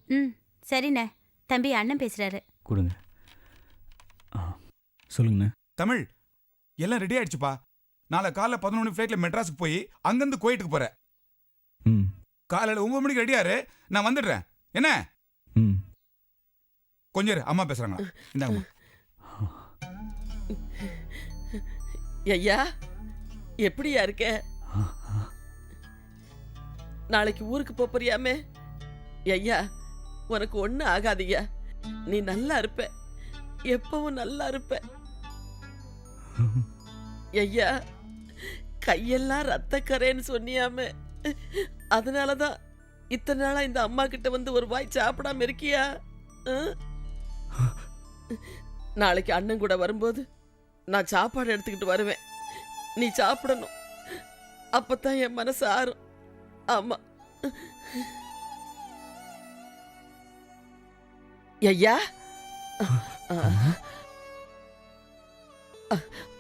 ம் சரிண்ணே. தம்பி அண்ணன் பேசுறாரு. கொடுங்க. சொல்லுங்கண்ணே. தமிழ் எல்லாம் ரெடி ஆயிடுச்சுப்பா. நாளை காலைல 11 மணி ஃப்ளைட்ல மெட்ராஸுக்கு போய் அங்கிருந்து கோயிட்டுக்கு போறேன். ம் காலையில 9 மணிக்கு ரெடியாரு, நான் வந்துடுறேன். என்ன? ம் கொஞ்சம் இரு, அம்மா பேசுறாங்க. இந்தாங்கம்மா. ஐயா எப்படியா இருக்க? நாளைக்கு ஊருக்கு போறியாமே? ஐயா உனக்கு ஒண்ணு ஆகாதியா, நீ நல்லா இருப்ப, எப்பவும் நல்லா இருப்ப. ஐயா கையெல்லாம் ரத்தக்கரைன்னு சொன்னியாமே, அதனாலதான் இத்தனை நாளா இந்த அம்மா கிட்ட வந்து ஒரு வாய் சாப்பிடாம இருக்கியா? நாளைக்கு அண்ணன் கூட வரும்போது நான் சாப்பாடு எடுத்துக்கிட்டு வருவேன். நீ சாப்பிடணும், அப்பதான் என் மனசு ஆறும். ஆமா ஐயா.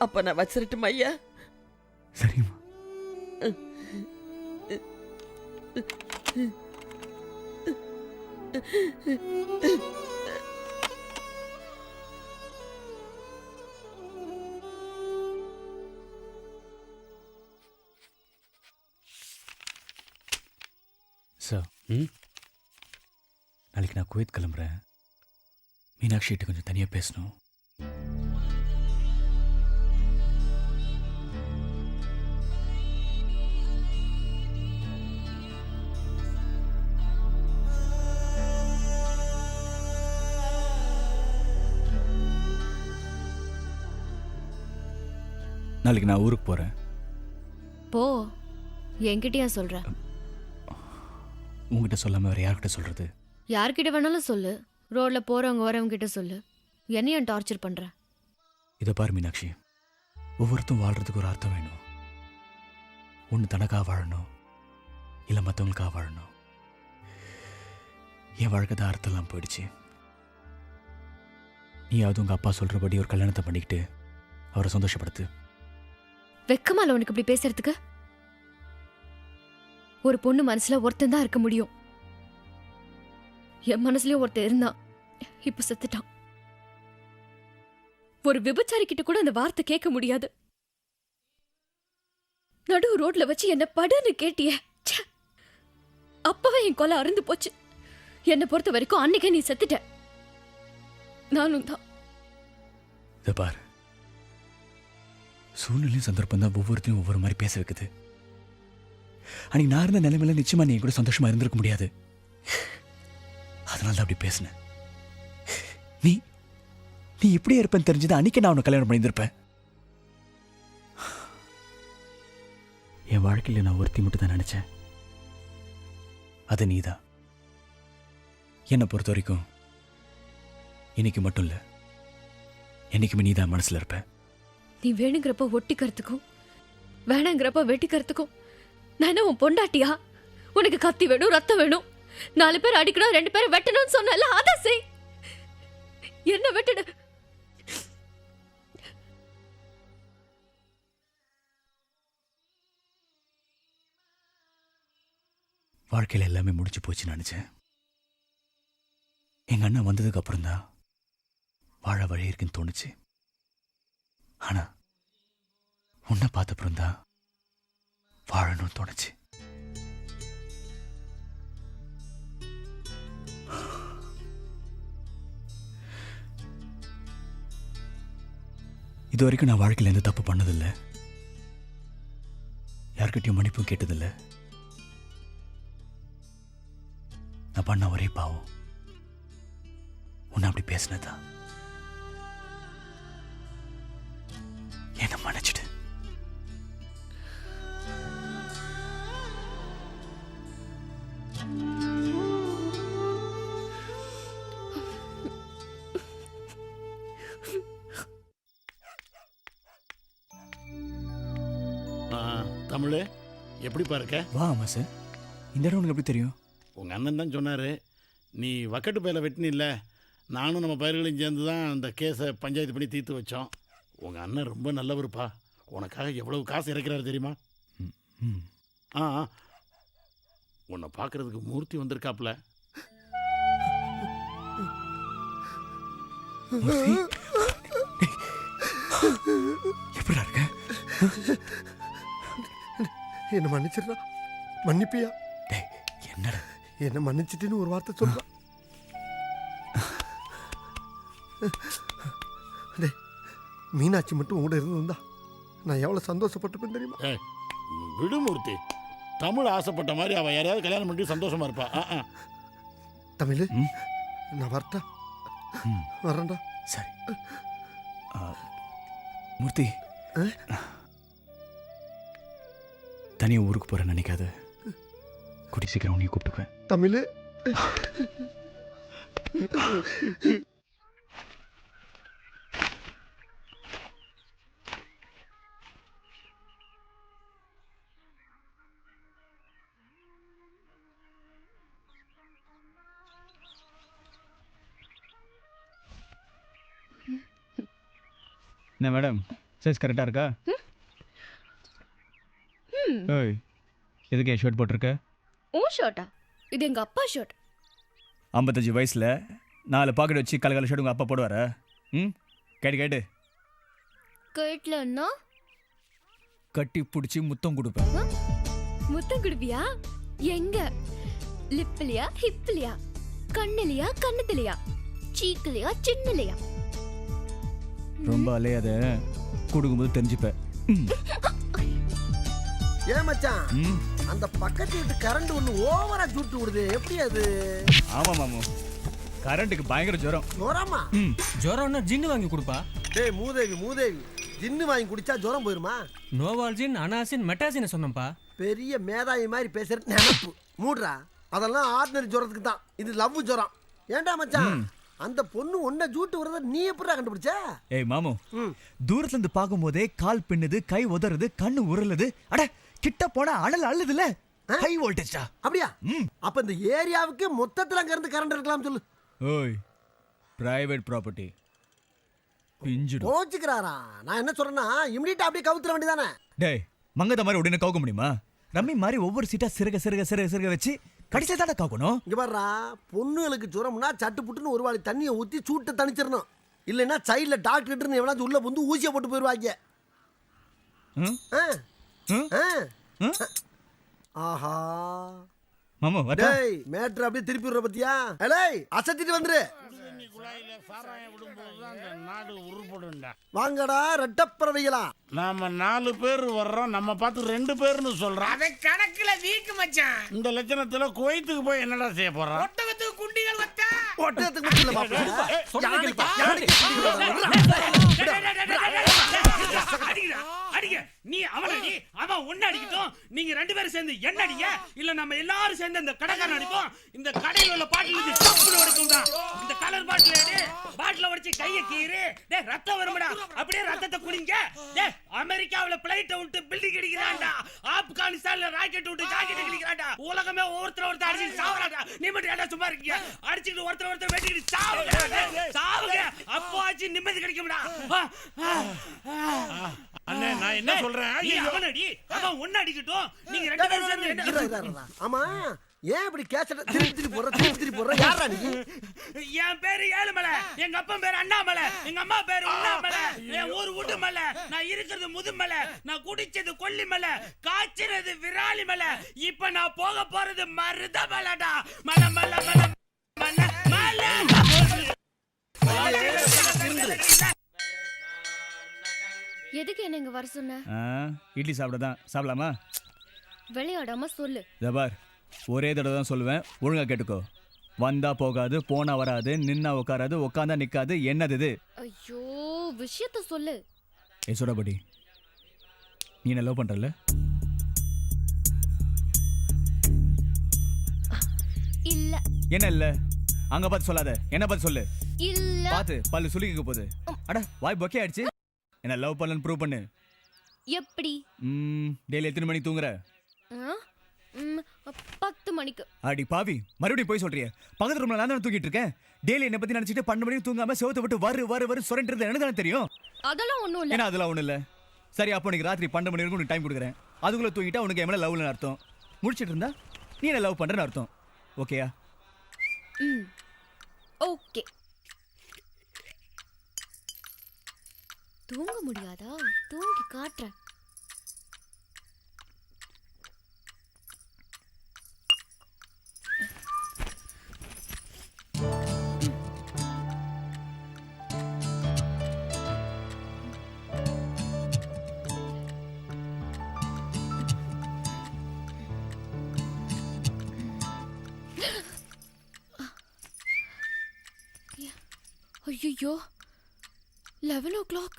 அப்ப நான் வச்சிரட்டுமா ஐயா? சரிம்மா. சார், நாளைக்கு நான் குவைத் கிளம்புறேன். மீனாட்சிகிட்ட கொஞ்சம் தனியாக பேசணும். நாளைக்கு நான் ஊருக்கு போகிறேன். போ. என்கிட்டயா சொல்ற? உங்ககிட்ட சொல்லாமல் வேறு யார்கிட்ட சொல்கிறது? யார்கிட்ட வேணாலும் சொல்லு. ரோட்ல போறவங்க வரவங்க கிட்ட சொல்லு. என்னையும் டார்ச்சர் பண்ற? இதை பாரு மீனாட்சி, ஒவ்வொருத்தரும் வாழ்கிறதுக்கு ஒரு அர்த்தம் வேணும். ஒன்று தனக்காக வாழணும், இல்லை மற்றவங்களுக்காக வாழணும். என் வாழ்க்கை தான் அர்த்தம்லாம் போயிடுச்சு. நீயாவது உங்கள் அப்பா சொல்கிறபடி ஒரு கல்யாணத்தை பண்ணிக்கிட்டு அவரை சந்தோஷப்படுத்து. வெக்கமால உனக்கு இப்படி பேசுறதுக்கு? ஒரு பொண்ணு மனசுல ஒருத்தன் தான் இருக்க முடியும். என் மனசுலயும் ஒருத்தன் இருந்தான், இப்ப செத்துட்டான். ஒரு விபச்சாரி கிட்ட கூட அந்த வார்த்தை கேட்க முடியாது. நடு ரோட்ல வச்சு என்ன படுன்னு கேட்டிய. அப்பவே என் கொலை அருந்து போச்சு. என்னை பொறுத்த வரைக்கும் அன்னைக்கே நீ செத்துட்ட. நானும் தான். இதை பாரு, சூழ்நிலையும் சந்தர்ப்பம் தான் ஒவ்வொருத்தையும் ஒவ்வொரு மாதிரி பேச வைக்குது. அன்னைக்கு நான் இருந்த நிலைமையில நிச்சயமா நீ கூட சந்தோஷமா இருந்திருக்க முடியாது. அதனால தான் அப்படி பேசினேன். நீ நீ இப்படியே இருப்பேன்னு தெரிஞ்சது அன்னைக்கு நான் உன்னை கல்யாணம் பண்ணியிருப்பேன். என் வாழ்க்கையில் நான் ஒருத்தி மட்டும் தான் நினைச்சேன். அது நீதான். என்னை பொறுத்த வரைக்கும் இன்னைக்கு மட்டும் இல்லை, என்னைக்குமே நீதான் மனசுல இருப்ப. நீ வேணுங்கிறப்ப ஒட்டிக்கிறதுக்கும் வேணாங்கிறப்ப வெட்டிக்கிறதுக்கும் நான் என்ன உன் பொண்டாட்டியா? உனக்கு கத்தி வேணும், ரத்தம் வேணும், 4 பேர் அடிக்கணும், 2 பேரை வெட்டணும்னு சொன்னல, அதை செய். என்ன வெட்டுடு. வாழ்க்கையில் எல்லாமே முடிச்சு போச்சுன்னு நினைச்சேன். எங்க அண்ணன் வந்ததுக்கு அப்புறம் தான் வாழ வழி இருக்குன்னு தோணுச்சு. ஆனா உன்னை பார்த்தப்புறம் தான் வாழணும்னு தோணுச்சு. இது வரைக்கும் நான் வாழ்க்கையில் எந்த தப்பு பண்ணதில்லை, யார்கிட்டயும் மன்னிப்பும் கேட்டதில்லை. நான் பண்ண ஒரே பாவம் உன்னை அப்படி பேசினதான். என்ன மன்னிச்சிடு. தமிழ் எப்படிப்பா இருக்க? வா ஆமா சார், இந்த இடம் உனக்கு எப்படி தெரியும்? உங்கள் அண்ணன் தான் சொன்னார். நீ வக்கட்டு பயில வெட்டினில்ல, நானும் நம்ம பயிர்களையும் சேர்ந்து தான் அந்த கேஸை பஞ்சாயத்து பண்ணி தீர்த்து வச்சோம். உங்கள் அண்ணன் ரொம்ப நல்லவருப்பா. உனக்காக எவ்வளவு காசு இறக்கிறாரு தெரியுமா? உன்னை பார்க்கறதுக்கு மூர்த்தி வந்திருக்காப்புல. எப்படிடா இருக்க? என்ன மன்னிச்சிடுறா. மன்னிப்பியா? டேய் என்னடா? என்ன மன்னிச்சிட்டுன்னு ஒரு வார்த்தை சொல்றா. டேய் மீனாட்சி மட்டும் கூட இருந்திருந்தா நான் எவ்வளவு சந்தோஷப்பட்டிருப்பேன் தெரியுமா? ஏய், விடுமூர்த்தி, தமிழ் ஆசைப்பட்ட மாதிரி அவள் யாரையாவது கல்யாணம் பண்ணி சந்தோஷமா இருப்பா. தமிழ் நான் வரட்டா? வரேன்டா. சரி. மூர்த்தி, தனியா ஊருக்கு போறேன்னு நினைக்காத. கூட்டி சீக்கிரம் உன்னையும் கூப்பிட்டுக்குவேன். தமிழ் என்ன மேடம், சைஸ் கரெக்டாக இருக்கா? ஓய், எதுக்கு என் ஷர்ட் போட்டிருக்க? ஓ ஷர்ட்டா? இது எங்க அப்பா ஷர்ட். 55 வயசில் 4 பாக்கெட் வச்சு கலகல ஷர்ட் உங்கள் அப்பா போடுவாரா? கேட்டு கேட்டு கேட்லன்னா கட்டி பிடிச்சி முத்தம் கொடுப்பேன். முத்தம் குடுப்பியா? எங்க? லிப்லையா, ஹிப்லையா, கண்ணுலையா, கண்ணத்துலையா, சீக்குலையா, சின்னலையா? ரொம்ப அலையாத, கொடுக்கும்போது தெரிஞ்சுப்பேன். ஏன் மச்சான், அந்த பக்கத்து வீட்டு கரண்ட் ஒண்ணு ஓவரா சுட்டு விடுது, எப்படி அது? ஆமாம் மாமு, கரண்ட்டுக்கு பயங்கர ஜுரம். ஜுரமா? ஜுரம்னா ஜின்னு வாங்கி கொடுப்பா. டேய் மூதேவி, ஜின்னு வாங்கி குடிச்சா ஜுரம் போயிருமா? நோவால்ஜின், அனாசின், மெட்டாசின் சொன்னப்பா. பெரிய மேதாவி மாதிரி பேசுற நினைப்பு மூடுறா. அதெல்லாம் ஆர்டினரி ஜுரத்துக்கு தான், இது லவ் ஜுரம். ஏன்டா மச்சான், அந்த பொண்ணு ஒன்ன ஜூட்டு வரத நீ எப்படிடா கண்டுபிடிச்ச? ஏய் மாமு, தூரத்துல இருந்து பார்க்கும்போதே கால் பின்னுது, கை உதறது, கண்ணு உருளுது. அட கிட்ட போனா அனல் அள்ளுதுல. ஹை வோல்டேஜ்டா. அப்படியா? அப்ப இந்த ஏரியாவுக்கு மொத்தத்துல அங்க இருந்து கரண்ட் இருக்கலாம் சொல்லு. ஓய், பிரைவேட் ப்ராப்பர்ட்டி பிஞ்சிடும். கோச்சுக்கிறாரா? நான் என்ன சொல்றேன்னா, இமிடியேட்டா அப்படியே கவுத்துற வேண்டியதானே? டேய், மங்கத மாதிரி உடனே கவுக்க முடியுமா? ரம்மி மாதிரி ஒவ்வொரு சீட்டா சிறுக சிறுக சிறுக சிறுக வச்சு கடைசியில் தானே காக்கணும். இங்க பாருடா, பொண்ணுகளுக்கு ஜுரம்னா சட்டு புட்டுன்னு ஒரு வாளி தண்ணியை ஊற்றி சூட்டை தணிச்சிடணும். இல்லைன்னா சைடில் டாக்டர்னு எவனாச்சும் உள்ள வந்து ஊசியை போட்டு போயிடுவாங்க. ஆஹா மாமா வரட்டா? டேய், மேட்ரு அப்படியே திருப்பி விடுற பத்தியா? ஏய், அசத்திட்டு வந்துரு. வாங்கடா ரெட்டப்பறவைகளா. நாம 4 பேர் வர்றோம், நம்ம பார்த்து 2 பேர்னு சொல்றோம். அதை கணக்குல வீக்கு மச்சான். இந்த லட்சணத்துல குவைத்துக்கு போய் என்னடா செய்ய போறோம்? ஒட்டகத்துக்கு குண்டிகள் வச்சா ஒட்டகத்துக்கு மட்டும் இல்ல பாப்பா. அடிங்க. நீ அவனை அடி, அவன் ஒன்னு அடிக்கட்டும். நீங்க 2 பேரும் சேர்ந்து என்ன அடிங்க, இல்ல நம்ம எல்லாரும் சேர்ந்து அந்த கடைக்காரன் அடிப்போம். இந்த கடையில உள்ள பாட்டில் இருந்து டப்புனு உடைக்கும்டா. இந்த கலர் பாட்டில் எடு, பாட்டில உடைச்சு கையை கீறு. டேய் ரத்தம் வரும்டா, அப்படியே ரத்தத்தை குடிங்க. டேய் அமெரிக்காவுல பிளைட் விட்டு பில்டிங் அடிக்கிறான்டா, ஆப்கானிஸ்தான்ல ராக்கெட் விட்டு ஜாக்கெட் அடிக்கிறான்டா. உலகமே ஒருத்தர் அடிச்சு சாவறான்டா. நீ மட்டும் ஏன்டா சும்மா இருக்கீங்க? அடிச்சிட்டு ஒருத்தர் வெட்டிட்டு சாவுங்க. அப்போ ஆச்சு நிம்மதி கிடைக்கும்டா. அண்ணே, நான் என்ன சொல்றேன்? அவன் அடி, அவன் ஒன்னு அடிக்கட்டும். நீங்க 2 பேரும் சேர்ந்து. ஆமா, ஏன் இப்படி கேசட்ட திருப்பி போடுற? யாரா நீ? என் பேரு ஏழுமலை, எங்க அப்பா பேரு அண்ணாமலை, எங்க அம்மா பேரு உண்ணாமலை, என் ஊர் உடுமலை, நான் இருக்கிறது முதுமலை, நான் குடிச்சது கொல்லிமலை, காய்ச்சிறது விராலிமலை, இப்ப நான் போக போறது மருதமலைடா. மலை மலை மலை மலை மலை. எதுக்கு என்ன இங்க வர சொன்ன? இட்லி சாப்பிட தான். சாப்பிடலாமா? விளையாடாம சொல்லு. ஜபார், ஒரே தடவை தான் சொல்லுவேன், ஒழுங்கா கேட்டுக்கோ. வந்தா போகாது, போனா வராது, நின்னா உட்காராது, உட்காந்தா நிக்காது. என்னது இது? ஐயோ, விஷயத்த சொல்லு. ஏ சுடபடி, நீ என்ன லவ் பண்றல? இல்ல. என்ன இல்ல? அங்க பார்த்து சொல்லாத, என்ன பார்த்து சொல்லு. இல்ல. பார்த்து பல்லு சுலுக்கிக்க போகுது. அட வாய் பொக்கே ஆயிடுச்சு. என்ன லவ் பண்ணலன்னு ப்ரூவ் பண்ணு. எப்படி? டெய்லி எத்தனை மணிக்கு தூங்குற? 10 மணிக்கு. அடி பாவி, மறுபடியும் போய் சொல்றியே. பக்கத்து ரூம்ல நான் தான் தூங்கிட்டு இருக்கேன். டெய்லி என்ன பத்தி நினைச்சிட்டு 12 மணிக்கு தூங்காம செவத்தை விட்டு வரு சொரன்றது எனக்கு தானே தெரியும். அதெல்லாம் ஒண்ணும் இல்ல. ஏன்னா அதெல்லாம் ஒண்ணும் இல்ல. சரி, அப்போ உனக்கு ராத்திரி 12 மணி வரைக்கும் உனக்கு டைம் கொடுக்குறேன். அதுக்குள்ள தூங்கிட்டா உனக்கு என் மேல லவ்னு அர்த்தம். முடிச்சிட்டு இருந்தா நீ என்ன லவ் பண்றேன்னு அர்த்தம். ஓகேயா? ஓகே. தூங்க முடியாதா? தூங்கி காட்டுறேன். ஐயோ 11 o'clock.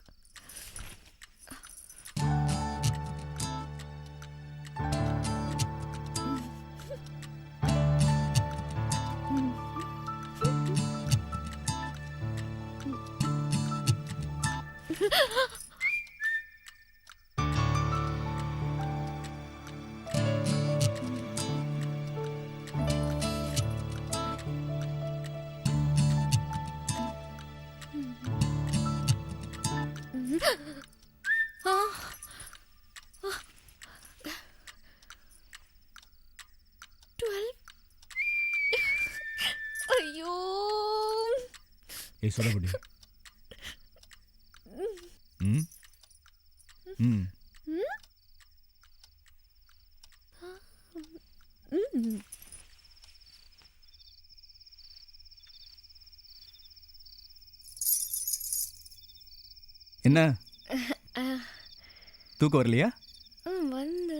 ஐயோ ஏய் சொல்ல முடியும். ம் ம் என்ன தூக்கம் வரலையா? வந்து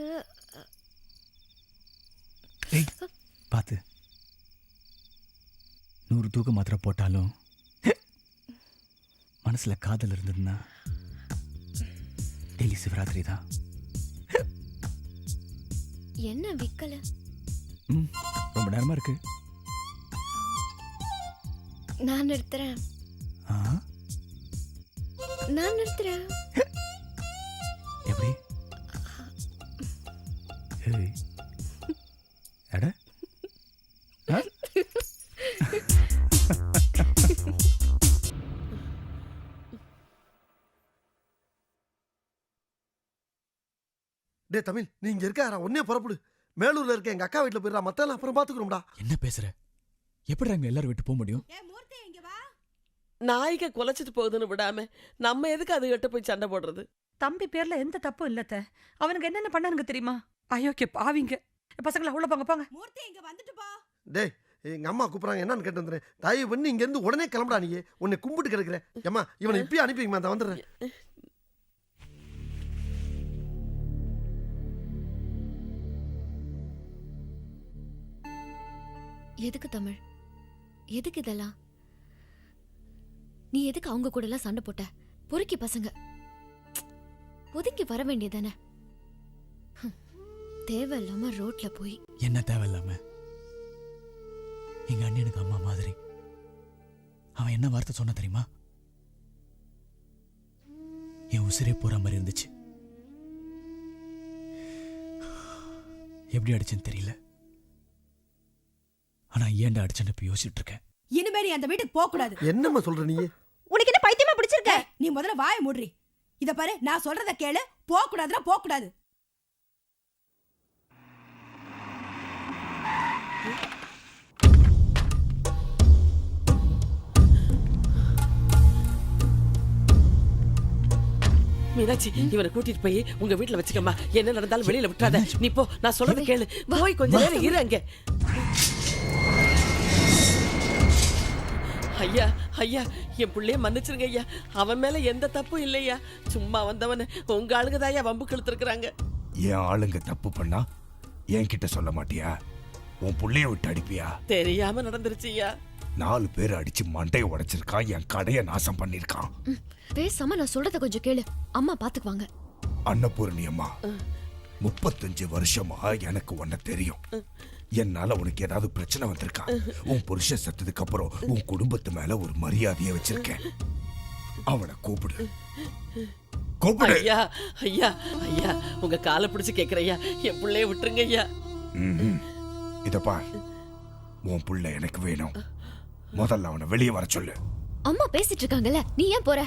ஏய் பார்த்து 100 தூக்க மாத்திரை போட்டாலும் மனசுல காதல் இருந்ததுன்னா டெய்லி சிவராத்திரி தான். என்ன விக்கல? ரொம்ப நேரமா இருக்கு. நான் நிறுத்துறேன். நான் நிறுத்துறேன். எப்படி? ஏய் அட டே தமிழ், நீ இங்க இருக்க ஒன்னே புறப்படு. மேலூர்ல இருக்க எங்க அக்கா வீட்டுல போயிடா, மத்தெல்லாம் அப்புறம் பாத்துக்கிறோம்டா. என்ன பேசுற? எப்படி அங்க எல்லாரும் விட்டு போக முடியும்? நாய்க்க குலைச்சிட்டு போகுதுன்னு விடாம நம்ம எதுக்கு அதுகிட்ட போய் சண்டை போடுறது? தம்பி பேர்ல எந்த தப்பும் இல்லத்த. அவனுக்கு என்னென்ன பண்ணானுங்க தெரியுமா? அயோக்கிய பாவிங்க. பசங்களா உள்ள போங்க போங்க. மூர்த்தி இங்க வந்துட்டு போ. டேய், எங்க அம்மா கூப்பிடுறாங்க, என்னன்னு கேட்டு வந்துடுறேன். தயவு பண்ணி இங்க இருந்து உடனே கிளம்புடா. நீ உன்னை கும்பிட்டு கிடக்குறேன். ஏம்மா இவனை இப்பயே அனுப்பிங்கம்மா, நான் வந்துடுறேன். எதுக்கு தமிழ்? எதுக்கு இதெல்லாம்? நீ எதுக்கு அவங்க கூட எல்லாம் சண்டை போட்ட? பொறுக்கி பசங்க ஒதுங்கி வர வேண்டியதானே? தேவையில்லாம ரோட்ல போய். என்ன தேவையில்லாம? எங்க அண்ணனுக்கு அம்மா மாதிரி. அவன் என்ன வார்த்தை சொன்ன தெரியுமா? என் உசிரே போற மாதிரி இருந்துச்சு. எப்படி அடிச்சேன்னு தெரியல. ஆனா ஏன்டா அடிச்சேன்னு இப்ப யோசிச்சுட்டு இருக்கேன். இனிமே நீ அந்த வீட்டுக்கு போக கூடாது. என்னம்மா சொல்ற நீ? உனக்கு என்ன பைத்தியமா பிடிச்சிருக்க? நீ முதல்ல வாயை மூடுறி. இத பாரு, நான் சொல்றத கேளு. போக கூடாதுன்னா போக கூடாது. மீனாட்சி, இவனை கூட்டிட்டு போய் உங்க வீட்டுல வச்சுக்கம்மா. என்ன நடந்தாலும் வெளியில விட்டுறாத. நீ போ, நான் சொல்றத கேளு. போய் கொஞ்ச நேரம் இரு அங்க. ஐயா ஐயா, என் பிள்ளைய மன்னிச்சிருங்க ஐயா. அவன் மேல எந்த தப்பும் இல்லையா. சும்மா வந்தவன உங்க ஆளுங்கதாயா வம்பு கிழத்துருக்குறாங்க. என் ஆளுங்க தப்பு பண்ணா என்கிட்ட சொல்ல மாட்டியா? உன் புள்ளைய விட்டு அடிப்பியா? தெரியாம நடந்துருச்சு ஐயா. 4 பேர் அடிச்சு மண்டையை உடைச்சிருக்கான். என் கடையை நாசம் பண்ணிருக்கான். பேசாம நான் சொல்றத கொஞ்சம் கேளு. அம்மா பாத்துக்குவாங்க. அன்னபூர்ணி அம்மா, 35 வருஷமா எனக்கு உன்ன தெரியும். என்னால உனக்கு ஏதாவது பிரச்சனை வந்திருக்கா? உன் புருஷன் செத்ததுக்கு அப்புறம் உன் குடும்பத்து மேல ஒரு மரியாதையை வச்சிருக்கேன். அவனை கூப்பிடு, கூப்பிடு. ஐயா ஐயா ஐயா, உங்க காலை பிடிச்சு கேக்குறையா, என் பிள்ளைய விட்டுருங்க ஐயா. இதப்பா, உன் புள்ள எனக்கு வேணும். முதல்ல அவனை வெளியே வர சொல்லு. அம்மா பேசிட்டு இருக்காங்கல்ல, நீ ஏன் போற?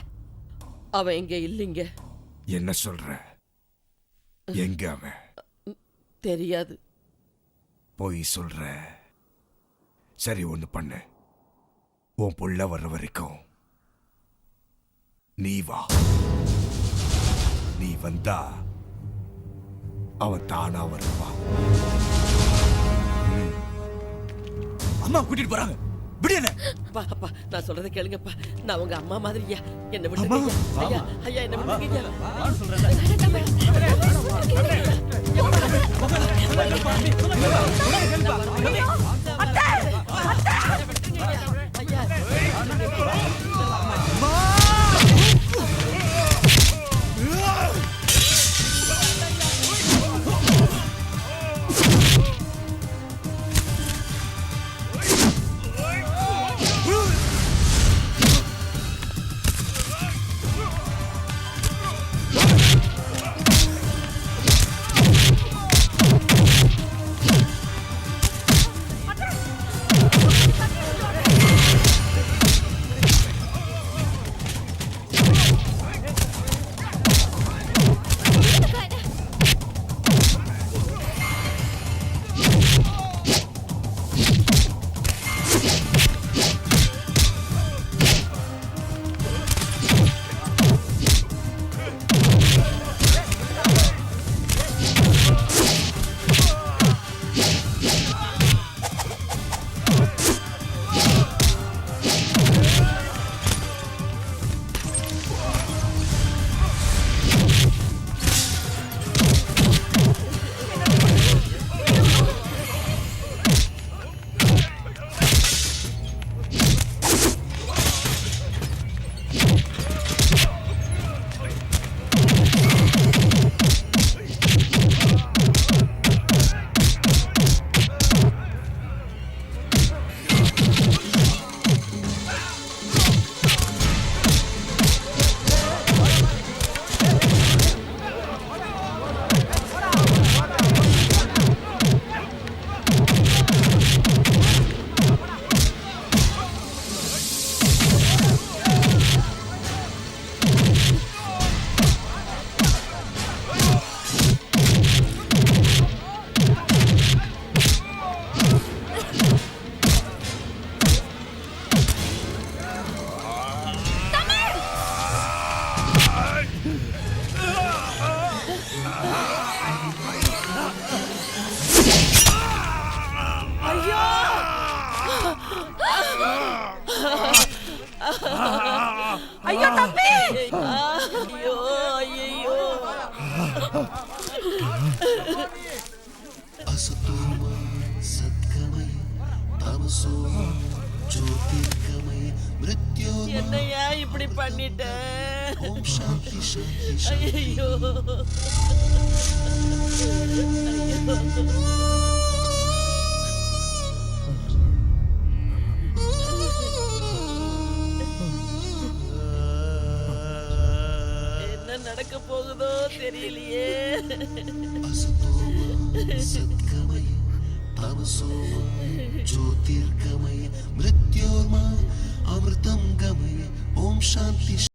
அவன் இங்க இல்லைங்க. என்ன சொல்ற? எங்க அவன்? தெரியாது. போய் சொல்ற. சரி, ஒண்ணு பண்ணு. உன் புள்ள வர்ற வரைக்கும் நீ வா. நீ வந்தா அவன் தானா வருவான். அம்மா கூட்டிட்டு போறாங்க. விடுங்க. அப்பா அப்பா நான் சொல்றதை கேளுங்கப்பா. நான் உங்க அம்மா மாதிரியா. என்ன விட்டுருங்க ஐயா. ஐயா என்ன விட்டுருங்க. ஐயோ தம்பி. ஐயோ ஐயோ. என்னையா இப்படி பண்ணிட்ட? ஐயோ. என்ன நடக்க போகுதோ தெரியலையே. ज्योतिर्गमय मृत्योर्मा अमृतं गमय ओम शांति